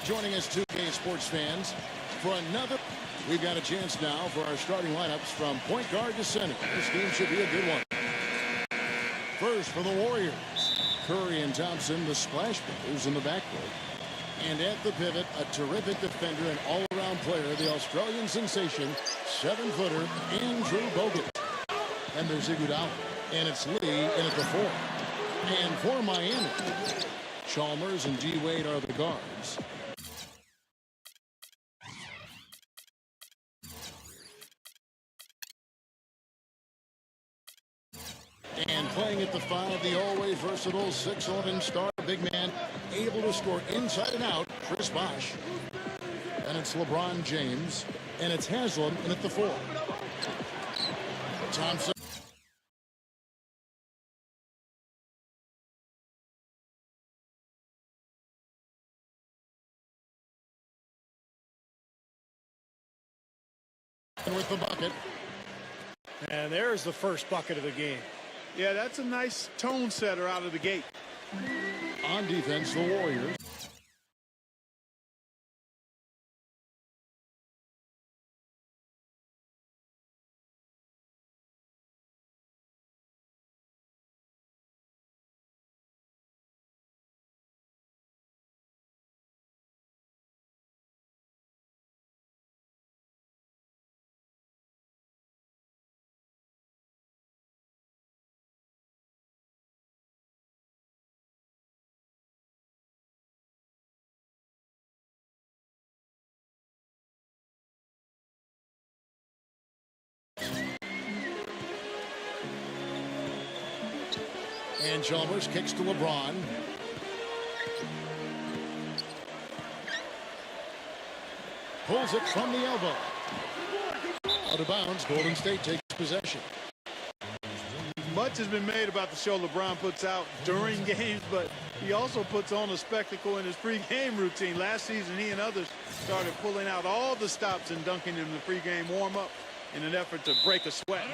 Joining us, 2K Sports fans, for another. We've got a chance now for our starting lineups from point guard to center. This game should be a good one. First for the Warriors, Curry and Thompson, the splash brothers in the backcourt. And at the pivot, a terrific defender and all-around player, the Australian sensation, 7-footer Andrew Bogut. And there's Iguodala. And it's Lee in at the 4. And for Miami, Chalmers and D. Wade are the guards. And playing at the 5, the always versatile 6'11" star big man, able to score inside and out, Chris Bosh. And it's LeBron James. And it's Haslam in at the 4. Thompson. With the bucket. And there's the first bucket of the game. Yeah, that's a nice tone setter out of the gate. On defense, the Warriors. And Chalmers kicks to LeBron. Pulls it from the elbow. Out of bounds, Golden State takes possession. Much has been made about the show LeBron puts out during games, but he also puts on a spectacle in his pregame routine. Last season, he and others started pulling out all the stops and dunking in the pregame warm-up in an effort to break a sweat.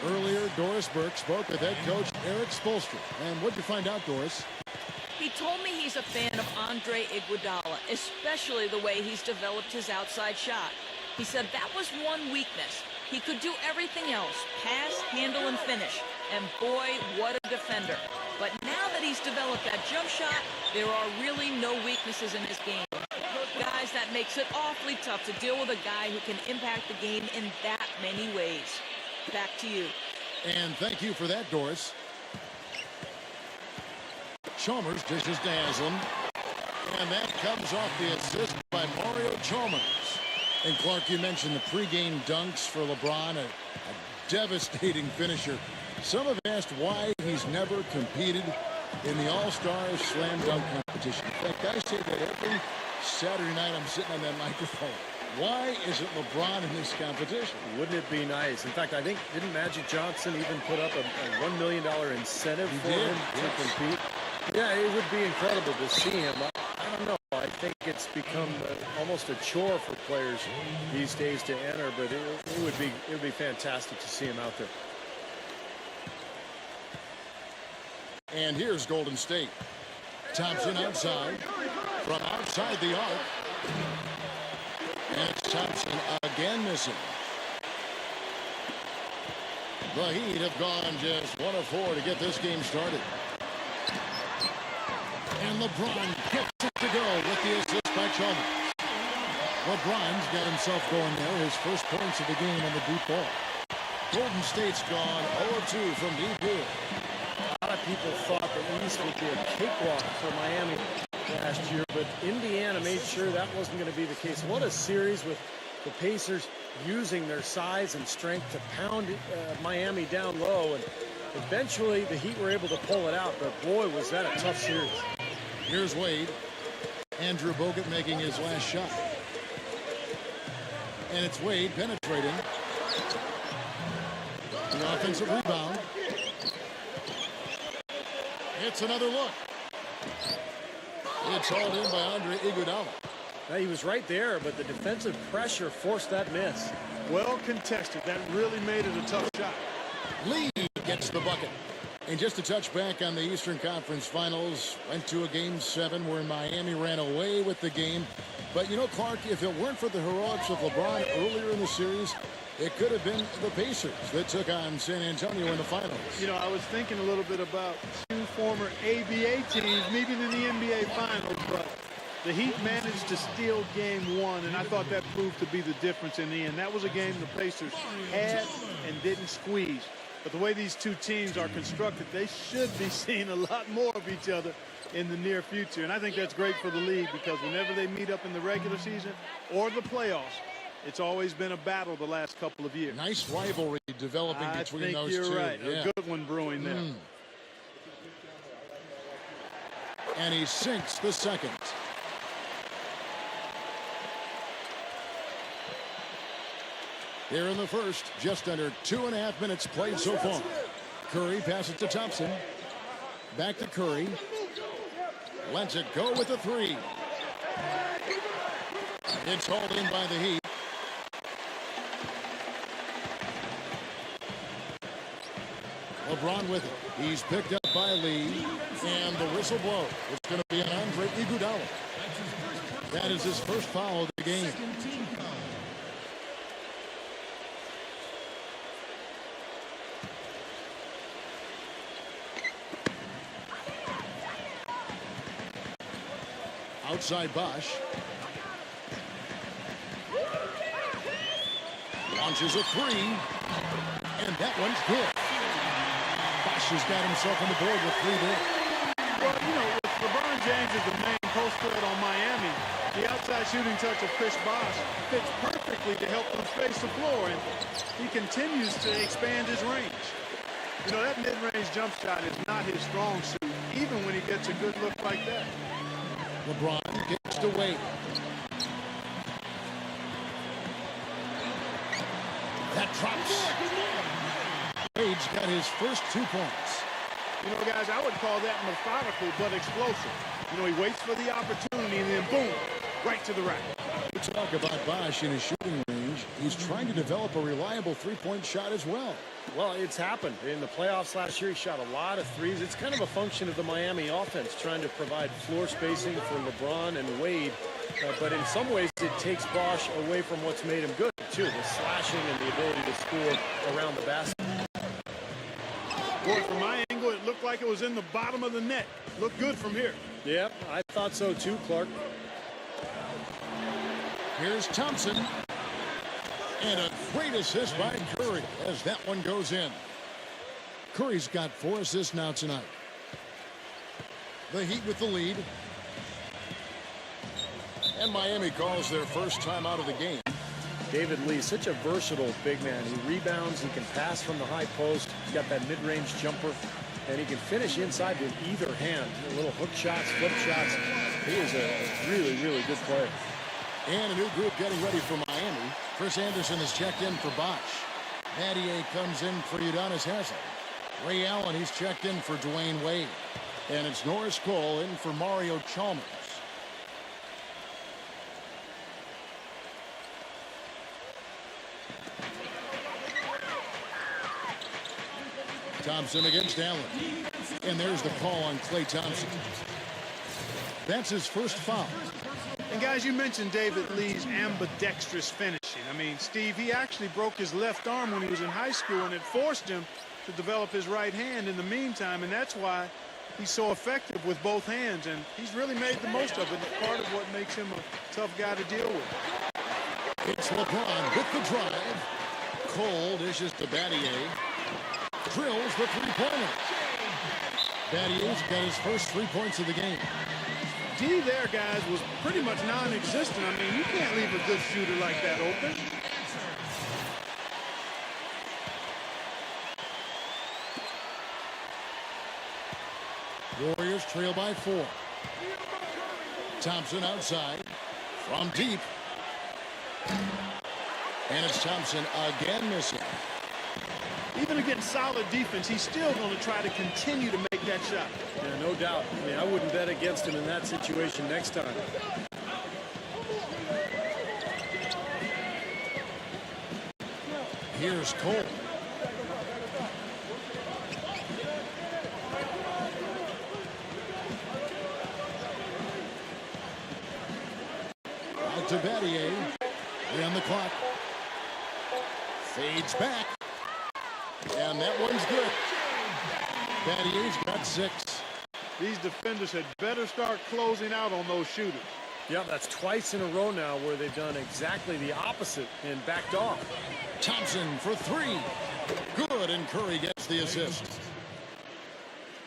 Earlier, Doris Burke spoke with head coach Eric Spoelstra. And what'd you find out, Doris? He told me he's a fan of Andre Iguodala, especially the way he's developed his outside shot. He said that was one weakness. He could do everything else, pass, handle, and finish. And boy, what a defender. But now that he's developed that jump shot, there are really no weaknesses in his game. Guys, that makes it awfully tough to deal with a guy who can impact the game in that many ways. Back to you. And thank you for that, Doris. Chalmers dishes to Haslam. And that comes off the assist by Mario Chalmers. And Clark, you mentioned the pregame dunks for LeBron, a devastating finisher. Some have asked why he's never competed in the All-Star Slam Dunk competition. In fact, I say that every Saturday night I'm sitting on that microphone. Why isn't LeBron in this competition? Wouldn't it be nice? In fact, I think, didn't Magic Johnson even put up a $1 million incentive for him to compete? Yeah, it would be incredible to see him. I don't know. I think it's become almost a chore for players these days to enter, but it would be fantastic to see him out there. And here's Golden State. Thompson outside. From outside the arc. And it's Thompson again missing. The Heat have gone just 1 of 4 to get this game started. And LeBron gets it to go with the assist by Chalmers. LeBron's got himself going there. His first points of the game on the deep ball. Golden State's gone 0-2 from deep here. A lot of people thought the East would be a cakewalk for Miami last year, but Indiana made sure that wasn't going to be the case. What a series with the Pacers using their size and strength to pound Miami down low, and eventually the Heat were able to pull it out, but boy, was that a tough series. Here's Wade. Andrew Bogut making his last shot. And it's Wade penetrating. The offensive rebound. It's another look. It's hauled in by Andre Iguodala. Now, he was right there, but the defensive pressure forced that miss. Well contested. That really made it a tough shot. Lee gets the bucket. And just to touch back on the Eastern Conference Finals, went to a Game 7 where Miami ran away with the game But, you know, Clark, if it weren't for the heroics of LeBron earlier in the series, it could have been the Pacers that took on San Antonio in the finals. You know, I was thinking a little bit about two former ABA teams meeting in the NBA Finals, but the Heat managed to steal Game 1, and I thought that proved to be the difference in the end. That was a game the Pacers had and didn't squeeze. But the way these two teams are constructed, they should be seeing a lot more of each other in the near future. And I think that's great for the league because whenever they meet up in the regular season or the playoffs, it's always been a battle the last couple of years. Nice rivalry developing between those two. I think you're right. Yeah. A good one brewing there. And he sinks the second. Here in the first, just under 2.5 minutes played so far. Curry passes to Thompson. Back to Curry. Lets it go with a three. It's hauled in by the Heat. LeBron with it. He's picked up by Lee. And the whistle blows. It's going to be an Andre Iguodala. That is his first foul of the game. Outside Bosh. Launches a three. And that one's good. Bosh has got himself on the board with 3 there. Well, you know, with LeBron James is the main post threat on Miami, the outside shooting touch of Chris Bosh fits perfectly to help them space the floor, and he continues to expand his range. You know, that mid-range jump shot is not his strong suit, even when he gets a good look like that. LeBron gets to Wade. That drops. Wade's got his first 2 points. You know, guys, I would call that methodical but explosive. You know, he waits for the opportunity and then boom, right to the rack. We talk about Bosh in his shooting range. He's trying to develop a reliable three-point shot as well. Well, it's happened. In the playoffs last year, he shot a lot of threes. It's kind of a function of the Miami offense, trying to provide floor spacing for LeBron and Wade. But in some ways, it takes Bosh away from what's made him good, too, the slashing and the ability to score around the basket. Boy, from my angle, it looked like it was in the bottom of the net. Looked good from here. Yep, I thought so, too, Clark. Here's Thompson. And a great assist by Curry as that one goes in. Curry's got 4 assists now tonight. The Heat with the lead. And Miami calls their first time out of the game. David Lee, such a versatile big man. He rebounds, he can pass from the high post. He's got that mid-range jumper, and he can finish inside with either hand. Little hook shots, flip shots. He is a really, really good player. And a new group getting ready for Miami. Chris Anderson is checked in for Bosh. Battier comes in for Udonis Haslem. Ray Allen, he's checked in for Dwayne Wade. And it's Norris Cole in for Mario Chalmers. Thompson against Allen. And there's the call on Klay Thompson. That's his first foul. And guys, you mentioned David Lee's ambidextrous finishing. I mean, Steve, he actually broke his left arm when he was in high school, and it forced him to develop his right hand in the meantime, and that's why he's so effective with both hands, and he's really made the most of it. It's part of what makes him a tough guy to deal with. It's LeBron with the drive. Cole dishes to Battier. Drills the three-pointer. Battier's got his first 3 points of the game. D there, guys, was pretty much non-existent. I mean, you can't leave a good shooter like that open. Warriors trail by 4. Thompson outside from deep. And it's Thompson again missing. Even against solid defense, he's still going to try to continue to make that shot. Yeah, no doubt. I mean, I wouldn't bet against him in that situation next time. Here's Cole. to Battier. 3 on the clock. Fades back. And that one's good. Battier's got 6. These defenders had better start closing out on those shooters. Yeah, that's twice in a row now where they've done exactly the opposite and backed off. Thompson for 3. Good, and Curry gets the assist.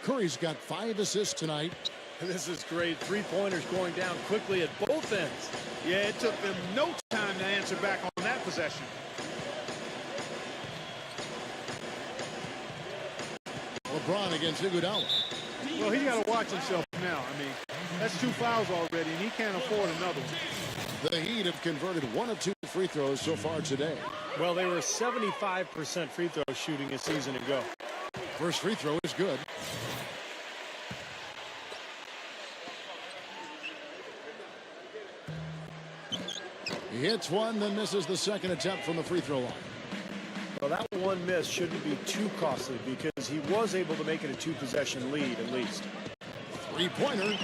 Curry's got 5 assists tonight. This is great. 3-pointers going down quickly at both ends. Yeah, it took them no time to answer back on that possession. LeBron against Iguodala. Well, he's got to watch himself now. I mean, that's 2 fouls already, and he can't afford another one. The Heat have converted 1 of 2 free throws so far today. Well, they were 75% free throw shooting a season ago. First free throw is good. He hits one, then misses the second attempt from the free throw line. Well, that one miss shouldn't be too costly because he was able to make it a 2-possession lead at least. 3-pointer.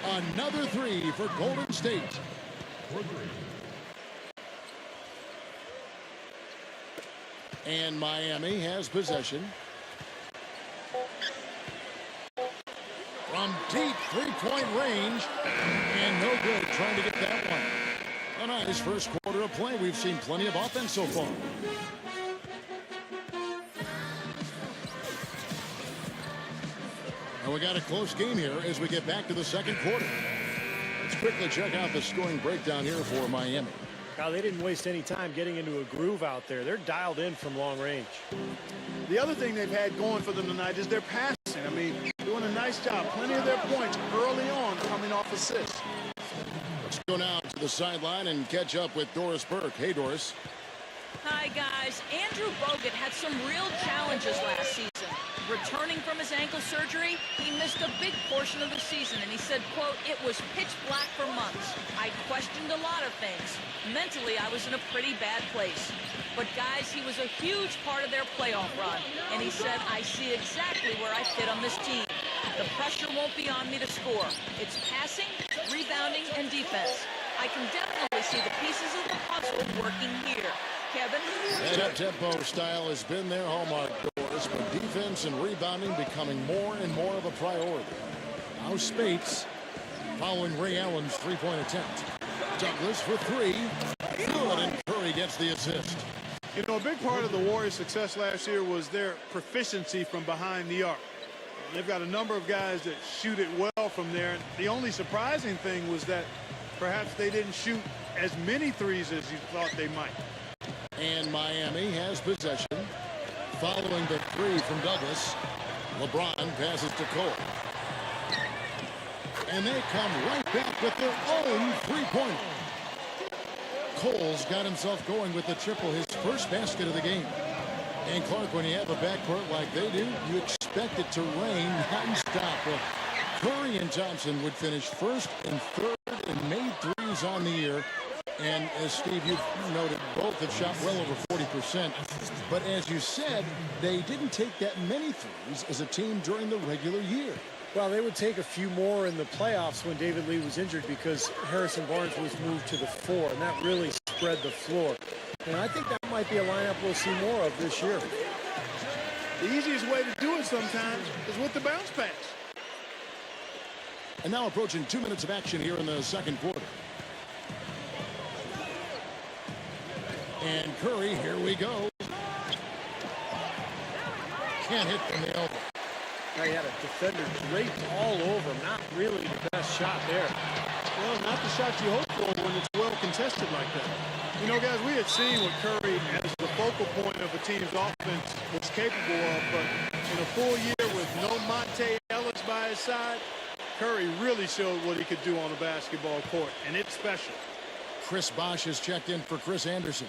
Another 3 for Golden State. And Miami has possession. From deep 3-point range. And no good trying to get that one. A nice first quarter of play. We've seen plenty of offense so far. And we got a close game here as we get back to the second quarter. Let's quickly check out the scoring breakdown here for Miami. Now, they didn't waste any time getting into a groove out there. They're dialed in from long range. The other thing they've had going for them tonight is their passing. I mean, doing a nice job. Plenty of their points early on coming off assists. Let's go now to the sideline and catch up with Doris Burke. Hey, Doris. Hi, guys. Andrew Bogut had some real challenges last season. Returning from his ankle surgery, he missed a big portion of the season, and he said, quote, "It was pitch black for months. I questioned a lot of things. Mentally, I was in a pretty bad place. But, guys, he was a huge part of their playoff run, and he said, I see exactly where I fit on this team. The pressure won't be on me to score. It's passing, rebounding, and defense. I can definitely see the pieces of the puzzle working here." Kevin? That up-tempo style has been their hallmark, Doris, but defense and rebounding becoming more and more of a priority. Now Spates following Ray Allen's 3-point attempt. Douglas for 3. Good, and Curry gets the assist. You know, a big part of the Warriors' success last year was their proficiency from behind the arc. They've got a number of guys that shoot it well from there. The only surprising thing was that perhaps they didn't shoot as many threes as you thought they might. And Miami has possession. Following the 3 from Douglas, LeBron passes to Cole. And they come right back with their own 3-pointer. Cole's got himself going with the triple, his first basket of the game. And Clark, when you have a backcourt like they do, you expect it to rain non-stop. Well, Curry and Thompson would finish first and third and made threes on the year. And as Steve, you've noted, both have shot well over 40%. But as you said, they didn't take that many threes as a team during the regular year. Well, they would take a few more in the playoffs when David Lee was injured because Harrison Barnes was moved to the 4, and that really spread the floor. And I think that might be a lineup we'll see more of this year. The easiest way to do it sometimes is with the bounce pass. And now approaching 2 minutes of action here in the second quarter. And Curry, here we go. Can't hit from the elbow. Now you had a defender draped all over him. Not really the best shot there. Well, not the shot you hope for when it's well contested like that. You know, guys, we had seen what Curry as the focal point of a team's offense was capable of, but in a full year with no Monte Ellis by his side, Curry really showed what he could do on a basketball court, and it's special. Chris Bosh has checked in for Chris Anderson.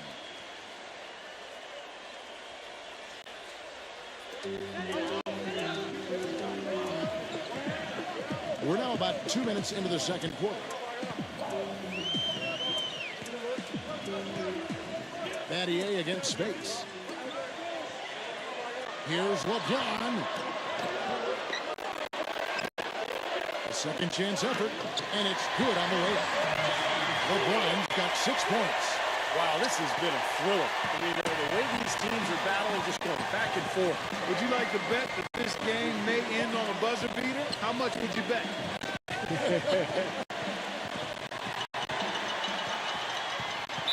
We're now about 2 minutes into the second quarter. Battier against Spates. Here's LeBron. A second chance effort, and it's good on the way up. LeBron's got 6 points. Wow, this has been a thriller. I mean, the way these teams are battling, just going back and forth. Would you like to bet that this game may end on a buzzer beater? How much would you bet?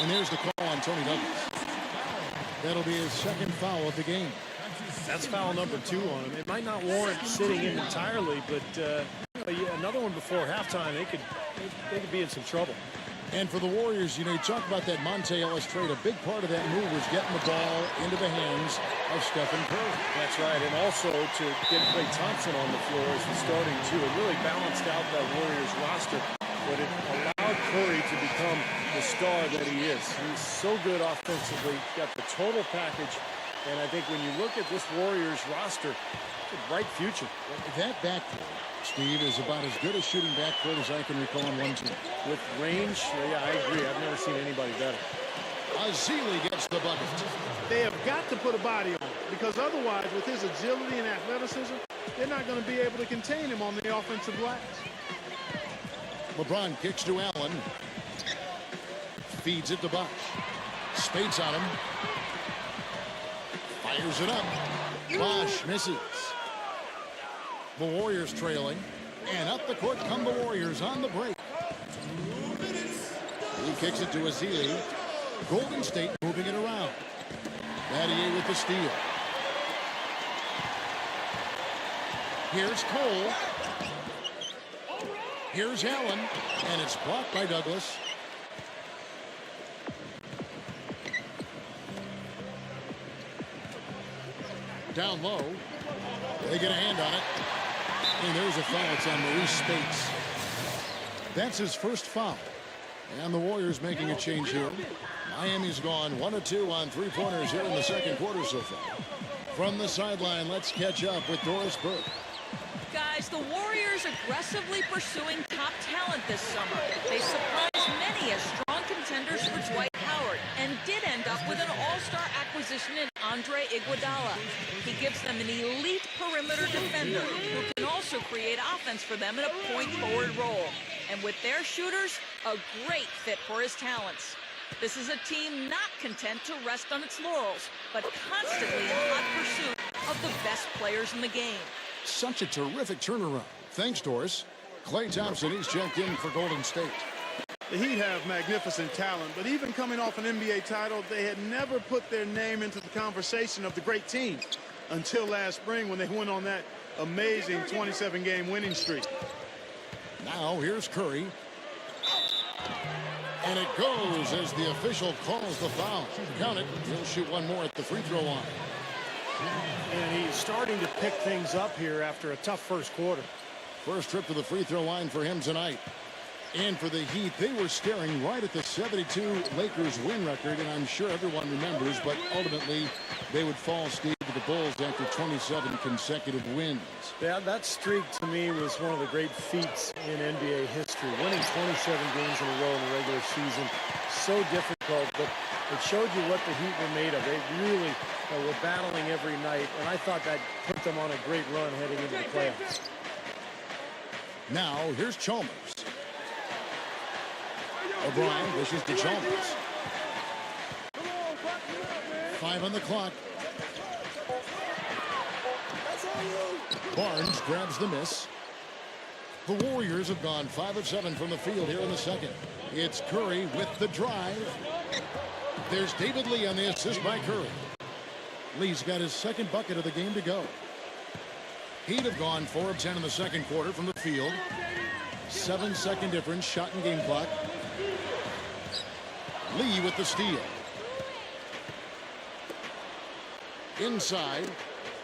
And there's the call on Tony Douglas. That'll be his second foul of the game. That's foul number 2 on him. It might not warrant sitting him entirely, but another one before halftime, they could be in some trouble. And for the Warriors, you talk about that Monte Ellis trade. A big part of that move was getting the ball into the hands of Stephen Curry. That's right, and also to get Klay Thompson on the floor as the starting 2. It really balanced out that Warriors roster, but it allowed Curry to become the star that he is. He's so good offensively, got the total package, and I think when you look at this Warriors roster, it's a bright future. That backcourt, Steve, is about as good a shooting backcourt as I can recall on one team. With range, yeah, I agree. I've never seen anybody better. Azili gets the bucket. They have got to put a body on him, because otherwise, with his agility and athleticism, they're not going to be able to contain him on the offensive glass. LeBron kicks to Allen. Feeds it to Bosh. Spates on him. Fires it up. Bosh misses. The Warriors trailing. And up the court come the Warriors on the break. He kicks it to Azili. Golden State moving it around. Battier with the steal. Here's Cole. Here's Allen. And it's blocked by Douglas. Down low. They get a hand on it. And there's a foul. It's on Maurice Spates. That's his first foul. And the Warriors making a change here. Miami's gone 1 of 2 on three-pointers here in the second quarter so far. From the sideline, let's catch up with Doris Burke. Guys, the Warriors aggressively pursuing top talent this summer. They surprised many as strong contenders for Dwight Howard and did end up with an all-star acquisition in Andre Iguodala. He gives them an elite perimeter defender who can also create offense for them in a point-forward role. And with their shooters, a great fit for his talents. This is a team not content to rest on its laurels, but constantly in hot pursuit of the best players in the game. Such a terrific turnaround. Thanks, Doris. Klay Thompson, he's checked in for Golden State. The Heat have magnificent talent, but even coming off an NBA title, they had never put their name into the conversation of the great team until last spring when they went on that amazing 27-game winning streak. Now here's Curry. And it goes as the official calls the foul. Count it. He'll shoot one more at the free throw line. And he's starting to pick things up here after a tough first quarter. First trip to the free throw line for him tonight. And for the Heat, they were staring right at the 72 Lakers win record, and I'm sure everyone remembers, but ultimately they would fall, Steve, to the Bulls after 27 consecutive wins. Yeah, that streak to me was one of the great feats in NBA history. Winning 27 games in a row in the regular season, so difficult, but it showed you what the Heat were made of. They really were battling every night, and I thought that put them on a great run heading into the playoffs. Now, here's Chalmers. O'Brien dishes to Chalmers. 5 on the clock. Barnes grabs the miss. The Warriors have gone 5 of 7 from the field here in the second. It's Curry with the drive. There's David Lee on the assist by Curry. Lee's got his second bucket of the game to go. Heat have gone 4 of 10 in the second quarter from the field. 7-second difference, shot and game clock. Lee with the steal. Inside.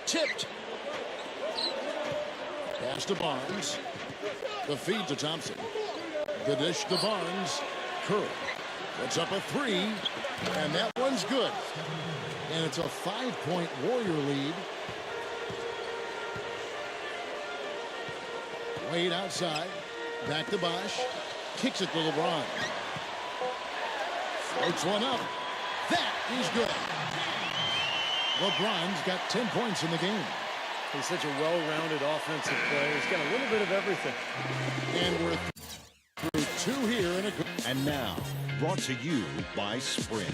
Tipped. Pass to Barnes. The feed to Thompson. The dish to Barnes. Curry puts up a 3. And that one's good. And it's a 5-point Warrior lead. Wade outside. Back to Bosh. Kicks it to LeBron. Floats one up. That is good. LeBron's got 10 points in the game. He's such a well-rounded offensive player. He's got a little bit of everything. And we're Through two here in a good. And now, brought to you by Sprint.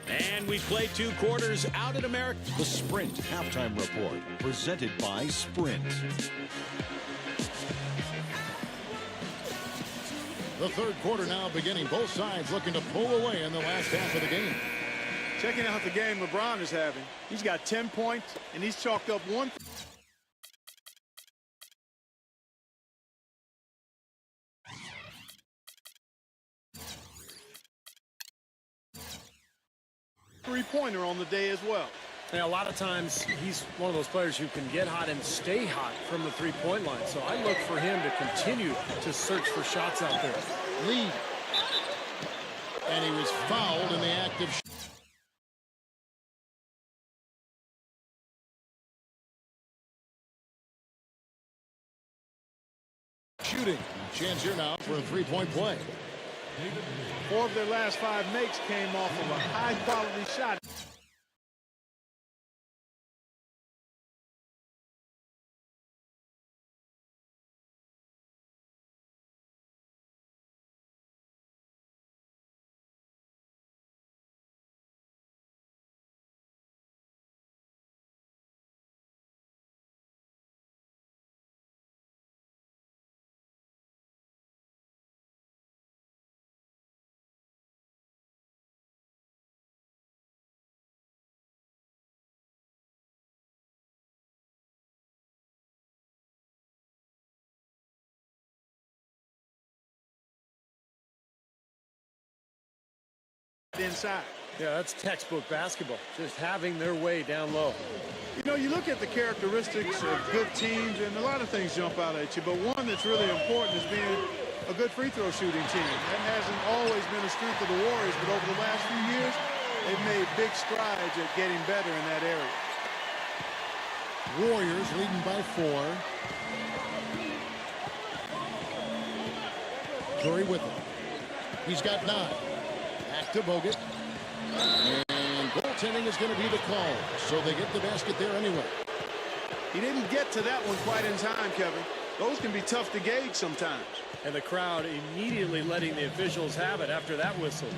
And we play 2 quarters out in America. The Sprint Halftime Report, presented by Sprint. The third quarter now beginning. Both sides looking to pull away in the last half of the game. Checking out the game LeBron is having. He's got 10 points, and he's chalked up 1 3-pointer on the day as well. And a lot of times he's one of those players who can get hot and stay hot from the three-point line. So I look for him to continue to search for shots out there. Lead. And he was fouled in the act of shooting. Chance here now for a three-point play. 4 of their last 5 makes came off of a high-quality shot. Inside. Yeah, that's textbook basketball. Just having their way down low. You know, you look at the characteristics of good teams, and a lot of things jump out at you, but one that's really important is being a good free throw shooting team. That hasn't always been a strength of the Warriors, but over the last few years, they've made big strides at getting better in that area. Warriors leading by 4. Curry with it. He's got 9. Back to Bogut. And goaltending is going to be the call. So they get the basket there anyway. He didn't get to that one quite in time, Kevin. Those can be tough to gauge sometimes. And the crowd immediately letting the officials have it after that whistle.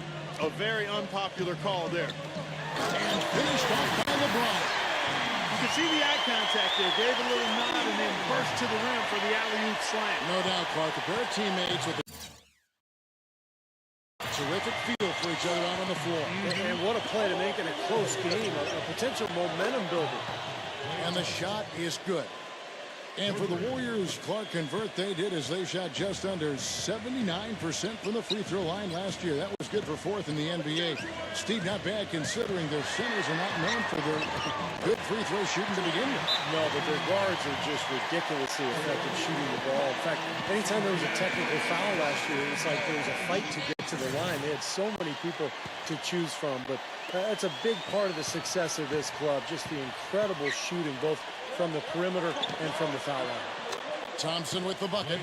A very unpopular call there. And finished off by LeBron. You can see the eye contact there. Gave a little nod and then burst to the rim for the alley-oop slam. No doubt, Clark. A pair of teammates with a terrific feel for each other out on the floor. And what a play to make in a close game, a potential momentum builder. And the shot is good. And for the Warriors, Clark, convert they did as they shot just under 79% from the free throw line last year. That was good for 4th in the NBA. Steve, not bad considering their centers are not known for their good free throw shooting to begin with. No, but their guards are just ridiculously effective shooting the ball. In fact, anytime there was a technical foul last year, it was like there was a fight to get to the line. They had so many people to choose from, but that's a big part of the success of this club, just the incredible shooting, both from the perimeter and from the foul line. Thompson with the bucket.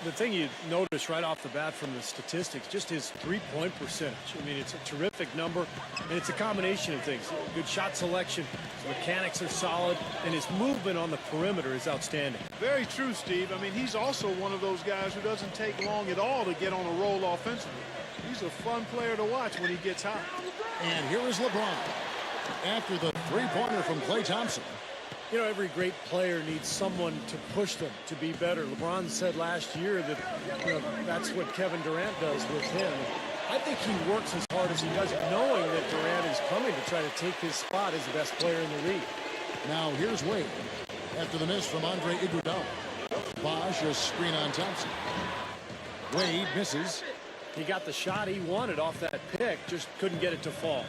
The thing you notice right off the bat from the statistics, just his three-point percentage. I mean, it's a terrific number, and it's a combination of things. Good shot selection, his mechanics are solid, and his movement on the perimeter is outstanding. Very true, Steve. I mean, he's also one of those guys who doesn't take long at all to get on a roll offensively. He's a fun player to watch when he gets hot. And here is LeBron after the three-pointer from Klay Thompson. You know, every great player needs someone to push them to be better. LeBron said last year that, you know, that's what Kevin Durant does with him. I think he works as hard as he does, knowing that Durant is coming to try to take his spot as the best player in the league. Now here's Wade after the miss from Andre Iguodala. Bosh a screen on Thompson. Wade misses. He got the shot he wanted off that pick, just couldn't get it to fall.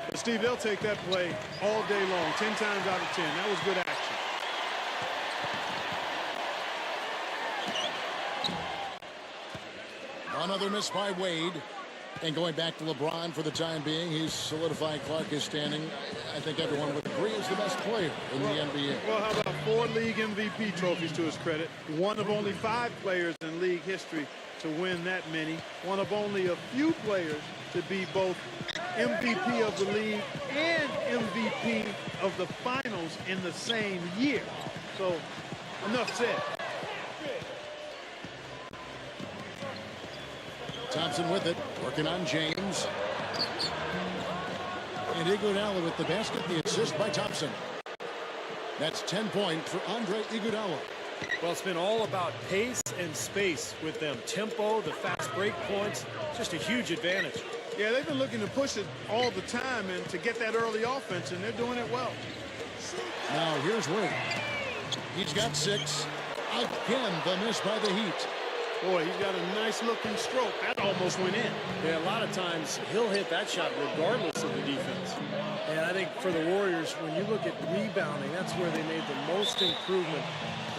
But Steve, they'll take that play all day long, 10 times out of 10. That was good action. Another miss by Wade. And going back to LeBron for the time being, he's solidified Clark is standing. I think everyone would agree is the best player in the NBA. Well, how about 4 league MVP trophies to his credit? One of only 5 players in league history to win that many. One of only a few players to be both MVP of the league and MVP of the finals in the same year. So, enough said. Thompson with it, working on James. And Iguodala with the basket, the assist by Thompson. That's 10 points for Andre Iguodala. Well, it's been all about pace and space with them. Tempo, the fast break points, just a huge advantage. Yeah, they've been looking to push it all the time and to get that early offense, and they're doing it well. Now here's Wade. He's got 6. Again, the miss by the Heat. Boy, he's got a nice looking stroke. That almost went in. Yeah, a lot of times he'll hit that shot regardless of the defense. And I think for the Warriors, when you look at rebounding, that's where they made the most improvement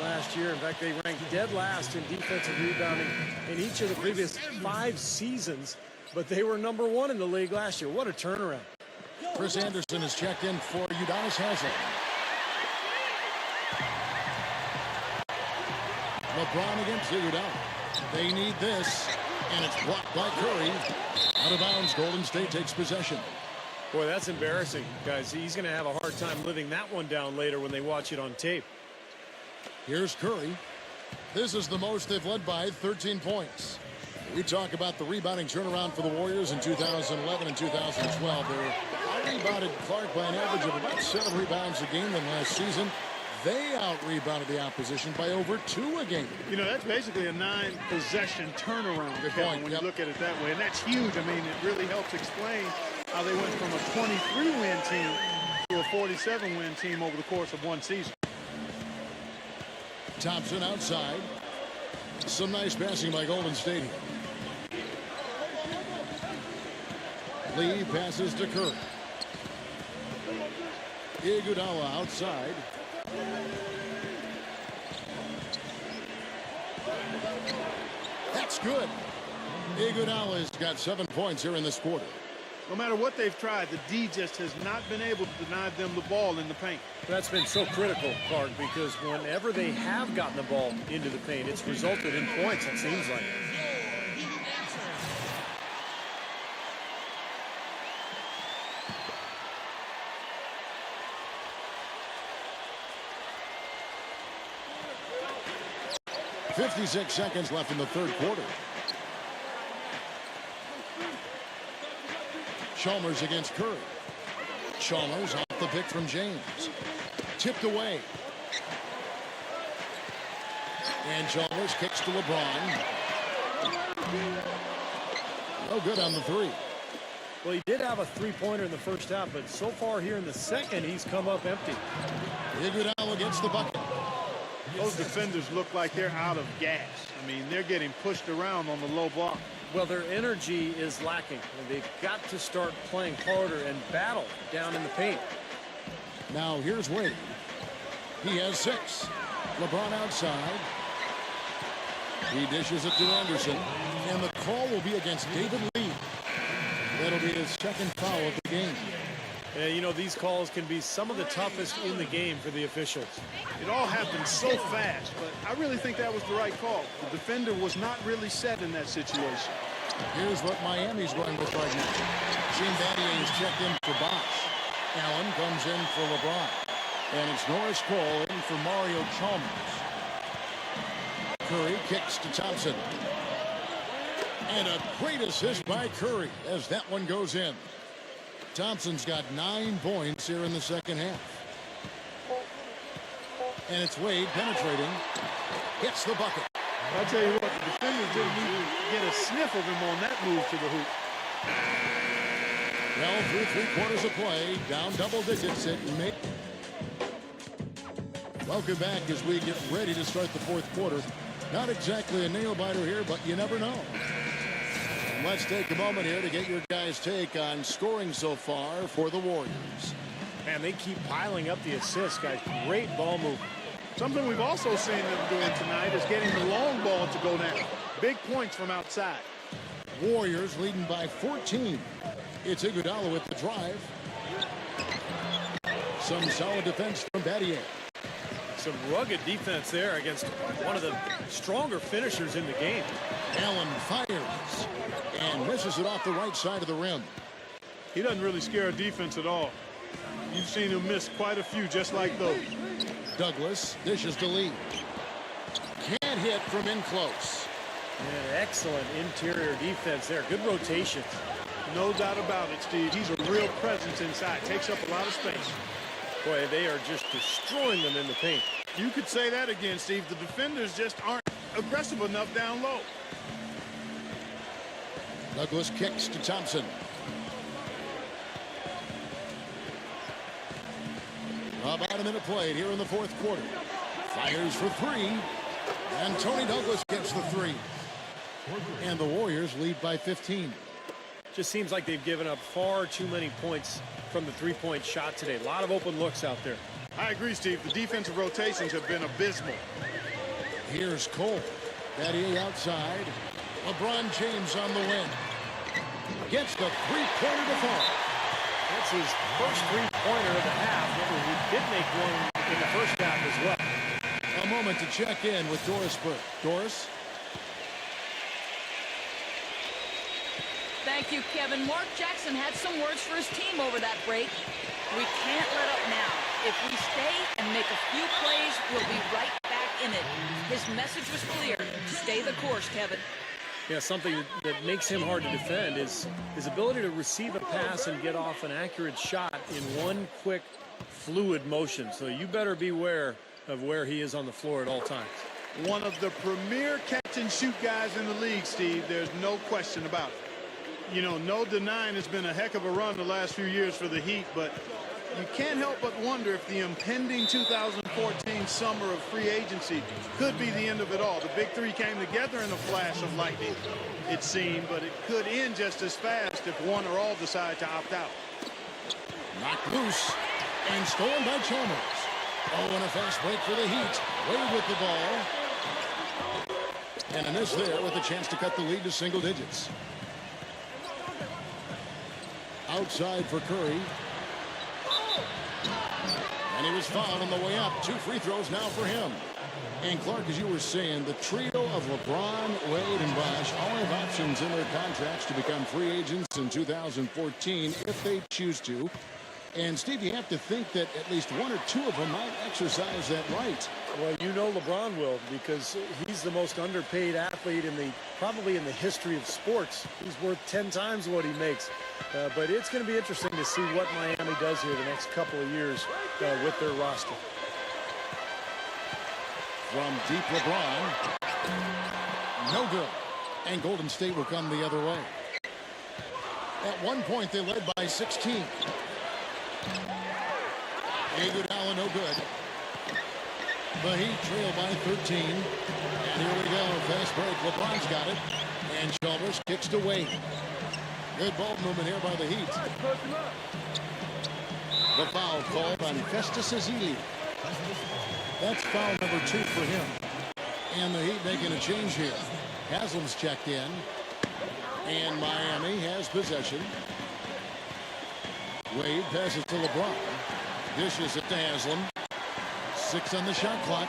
last year. In fact, they ranked dead last in defensive rebounding in each of the previous 5 seasons, but they were number 1 in the league last year. What a turnaround. Chris Anderson is checked in for Udonis Haslem. LeBron against Iguodala. They need this, and it's blocked by Curry. Out of bounds, Golden State takes possession. Boy, that's embarrassing, guys. He's going to have a hard time living that one down later when they watch it on tape. Here's Curry. This is the most they've led by, 13 points. We talk about the rebounding turnaround for the Warriors in 2011 and 2012. They out-rebounded Clark by an average of about 7 rebounds a game than last season. They out-rebounded the opposition by over 2 a game. You know, that's basically a 9-possession turnaround, Good Kevin, point. when Yep. you look at it that way. And that's huge. I mean, it really helps explain how they went from a 23-win team to a 47-win team over the course of one season. Thompson outside. Some nice passing by Golden State here. Lee passes to Curry. Iguodala outside. That's good. Iguodala's got 7 points here in this quarter. No matter what they've tried, the D just has not been able to deny them the ball in the paint. That's been so critical, Clark, because whenever they have gotten the ball into the paint, it's resulted in points, it seems like. .56 seconds left in the third quarter. Chalmers against Curry. Chalmers off the pick from James. Tipped away. And Chalmers kicks to LeBron. No good on the 3. Well, he did have a 3-pointer in the first half, but so far here in the second, he's come up empty. Iguodala gets the bucket. Those defenders look like they're out of gas. I mean, they're getting pushed around on the low block. Well, their energy is lacking, and they've got to start playing harder and battle down in the paint. Now here's Wade. He has 6. LeBron outside. He dishes it to Anderson. And the call will be against David Lee. That'll be his second foul of the game. You know, these calls can be some of the toughest in the game for the officials. It all happened so fast, but I really think that was the right call. The defender was not really set in that situation. Here's what Miami's going with right now. Shane Battier is checked in for Bosh. Allen comes in for LeBron. And it's Norris Cole in for Mario Chalmers. Curry kicks to Thompson. And a great assist by Curry as that one goes in. Thompson's got 9 points here in the second half. And it's Wade penetrating. Hits the bucket. I'll tell you what, the defenders didn't even get a sniff of him on that move to the hoop. Well, through 3 quarters of play, down double digits at May. Welcome back as we get ready to start the fourth quarter. Not exactly a nail-biter here, but you never know. And let's take a moment here to get your guys' take on scoring so far for the Warriors. Man, they keep piling up the assists, guys. Great ball movement. Something we've also seen them doing tonight is getting the long ball to go down. Big points from outside. Warriors leading by 14. It's Iguodala with the drive. Some solid defense from Battier. Some rugged defense there against one of the stronger finishers in the game. Allen fires and misses it off the right side of the rim. He doesn't really scare a defense at all. You've seen him miss quite a few just like those. Douglas dishes to Lee. Can't hit from in close. And excellent interior defense there. Good rotation. No doubt about it, Steve. He's a real presence inside. Takes up a lot of space. Boy, they are just destroying them in the paint. You could say that again, Steve. The defenders just aren't aggressive enough down low. Douglas kicks to Thompson. About a minute played here in the fourth quarter. Fires for three. And Tony Douglas gets the three. And the Warriors lead by 15. Just seems like they've given up far too many points from the three-point shot today. A lot of open looks out there. I agree, Steve. The defensive rotations have been abysmal. Here's Cole. Battier outside. LeBron James on the win. Gets the three-pointer to fall. That's his first three-pointer of the half. Remember, he did make one in the first half as well. A moment to check in with Doris Burke. Doris? Thank you, Kevin. Mark Jackson had some words for his team over that break. We can't let up now. If we stay and make a few plays, we'll be right back in it. His message was clear. Stay the course, Kevin. Yeah, something that makes him hard to defend is his ability to receive a pass and get off an accurate shot in one quick, fluid motion. So you better beware of where he is on the floor at all times. One of the premier catch-and-shoot guys in the league, Steve. There's no question about it. You know, no denying it's been a heck of a run the last few years for the Heat, but you can't help but wonder if the impending 2014 summer of free agency could be the end of it all. The big three came together in a flash of lightning, it seemed, but it could end just as fast if one or all decide to opt out. Knocked loose and stolen by Chalmers. Oh, and a fast break for the Heat. Wade with the ball. And a miss there with a chance to cut the lead to single digits. Outside for Curry. And he was fouled on the way up. 2 free throws now for him. And Clark, as you were saying, the trio of LeBron, Wade, and Bosh all have options in their contracts to become free agents in 2014 if they choose to. And Steve, you have to think that at least one or two of them might exercise that right. Well, you know LeBron will, because he's the most underpaid athlete probably in the history of sports. He's worth 10 times what he makes. But it's going to be interesting to see what Miami does here the next couple of years with their roster. From deep LeBron. No good. And Golden State will come the other way. At one point, they led by 16. Iguodala no good. The Heat trail by 13. And here we go. Fast break. LeBron's got it. And Chalmers kicks to Wade. Good ball movement here by the Heat. The foul called on Festus Ezeli. That's foul number 2 for him. And the Heat making a change here. Haslam's checked in. And Miami has possession. Wade passes to LeBron. Dishes it to Haslam. 6 on the shot clock.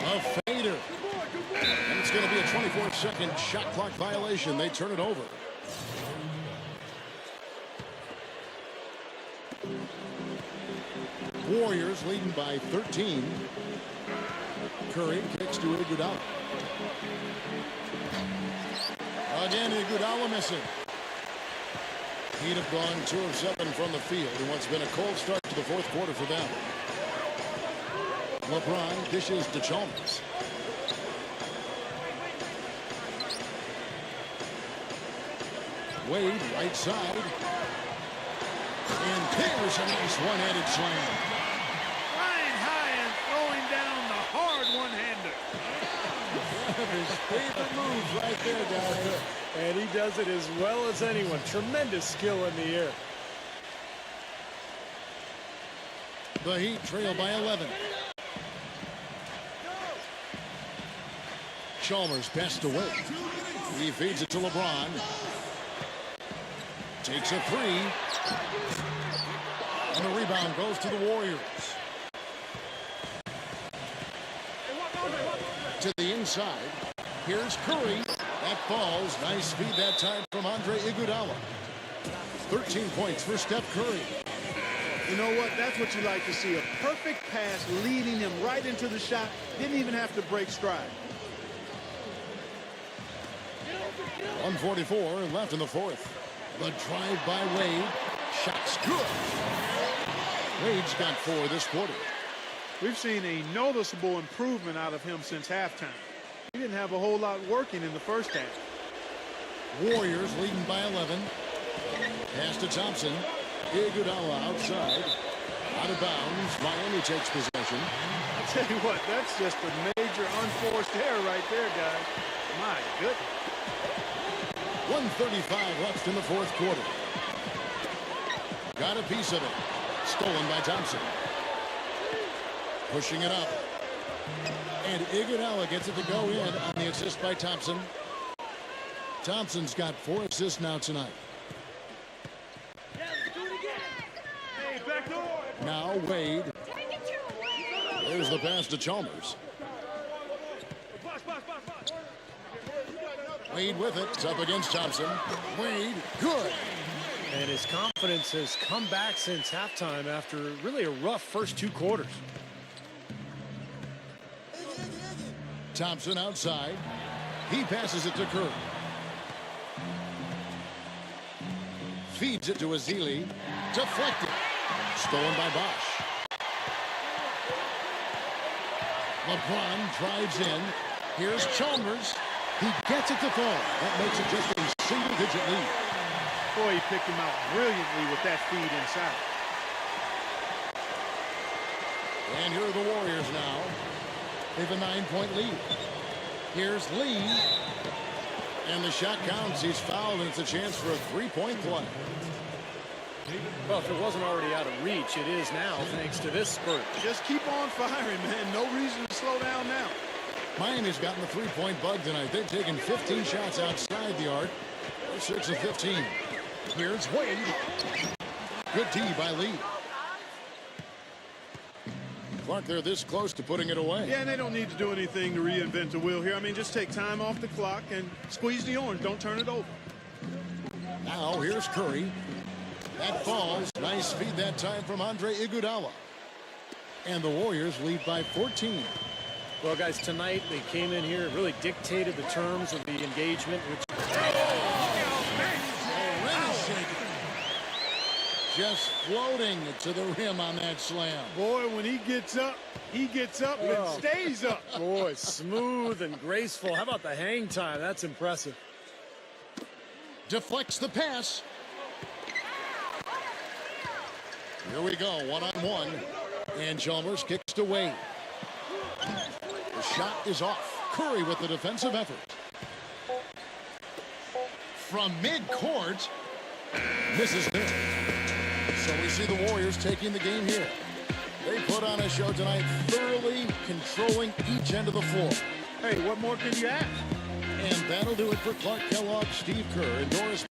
A fader. And it's going to be a 24-second shot clock violation. They turn it over. Warriors leading by 13. Curry kicks to Iguodala. Again, Iguodala missing. Heat have gone 2 of 7 from the field in what's been a cold start to the fourth quarter for them. LeBron dishes to Chalmers. Wade, right side. And there's a nice one-handed slam. Flying high and throwing down the hard one-hander. One of his favorite moves right there, guys. And he does it as well as anyone. Tremendous skill in the air. The Heat trail by 11. Chalmers passed away. He feeds it to LeBron. Takes a 3. And the rebound goes to the Warriors. To the inside. Here's Curry. That falls. Nice speed that time from Andre Iguodala. 13 points for Steph Curry. You know what? That's what you like to see. A perfect pass leading him right into the shot. Didn't even have to break stride. 1:44 left in the fourth. The drive by Wade. Shot's good. Wade's got 4 this quarter. We've seen a noticeable improvement out of him since halftime. He didn't have a whole lot working in the first half. Warriors leading by 11. Pass to Thompson. Iguodala outside. Out of bounds. Miami takes possession. I'll tell you what, that's just a major unforced error right there, guys. My goodness. 1:35 left in the fourth quarter. Got a piece of it. Stolen by Thompson. Pushing it up. And Iguodala gets it to go in on the assist by Thompson. Thompson's got 4 assists now tonight. Now Wade. There's the pass to Chalmers. Wade with it. It's up against Thompson. Wade, good. And his confidence has come back since halftime after really a rough first 2 quarters. Thompson outside. He passes it to Curry. Feeds it to Ezeli. Deflected. Stolen by Bosch. LeBron drives in. Here's Chalmers. He gets it to fall. That makes it just a single-digit lead. Boy, he picked him out brilliantly with that feed inside. And here are the Warriors now. They have a 9-point lead. Here's Lee. And the shot counts. He's fouled, and it's a chance for a 3-point play. Well, if it wasn't already out of reach, it is now thanks to this spurt. Just keep on firing, man. No reason to slow down now. Miami's gotten the 3-point bug tonight. They've taken 15 shots outside the arc. They're 6 of 15. Here's Wade. Good D by Lee. Clark, they're this close to putting it away. Yeah, and they don't need to do anything to reinvent the wheel here. I mean, just take time off the clock and squeeze the orange. Don't turn it over. Now here's Curry. That falls. Nice feed that time from Andre Iguodala. And the Warriors lead by 14. Well, guys, tonight they came in here and really dictated the terms of the engagement, which just floating to the rim on that slam. Boy, when he gets up and stays up. boy, smooth and graceful. How about the hang time? That's impressive. Deflects the pass. Here we go, one-on-one. And Chalmers kicks to Wade. The shot is off. Curry with the defensive effort. From midcourt, misses it. So we see the Warriors taking the game here. They put on a show tonight, thoroughly controlling each end of the floor. Hey, what more can you ask? And that'll do it for Clark Kellogg, Steve Kerr, and Doris